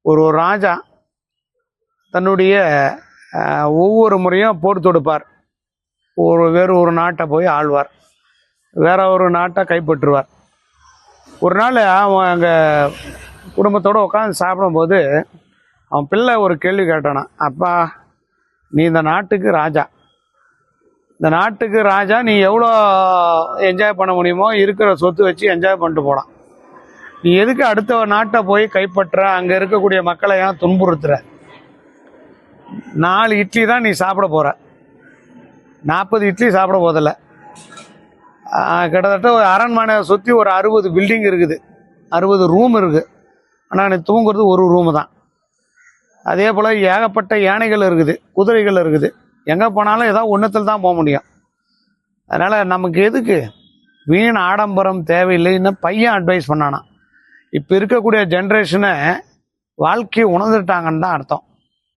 ஒரு ராஜா தன்னுடைய ஒவ்வொரு முறையும் போர் தொடுப்பார். வேறு ஒரு நாட்டை போய் ஆழ்வார், வேற ஒரு நாட்டை கைப்பற்றுவார். ஒரு நாள் அவன் அங்கே குடும்பத்தோடு உட்காந்து சாப்பிடும்போது அவன் பிள்ளை ஒரு கேள்வி கேட்டானா, அப்பா நீ இந்த நாட்டுக்கு ராஜா, இந்த நாட்டுக்கு ராஜா, நீ எவ்வளோ என்ஜாய் பண்ண முடியுமோ இருக்கிற சொத்து வச்சு என்ஜாய் பண்ணிட்டு போகலாம். நீ எதுக்கு அடுத்த நாட்டை போய் கைப்பற்ற, அங்கே இருக்கக்கூடிய மக்களை ஏன் துன்புறுத்துற? 4 இட்லி தான் நீ சாப்பிட போகிற, 40 இட்லி சாப்பிட போதில்லை. கிட்டத்தட்ட ஒரு அரண்மனை சுற்றி ஒரு 60 பில்டிங் இருக்குது, 60 ரூம் இருக்குது. ஆனால் நீ தூங்குறது ஒரு ரூமு தான். அதே போல் ஏகப்பட்ட யானைகள் இருக்குது, குதிரைகள் இருக்குது. எங்கே போனாலும் ஏதாவது ஒன்றுத்தில் தான் போக முடியும். அதனால் நமக்கு எதுக்கு வீண் ஆடம்பரம் தேவையில்லைன்னு பையன் அட்வைஸ் பண்ணானா. இப்போ இருக்கக்கூடிய ஜென்ரேஷனை வாழ்க்கையை உணர்ந்துட்டாங்கன்னு தான் அர்த்தம்.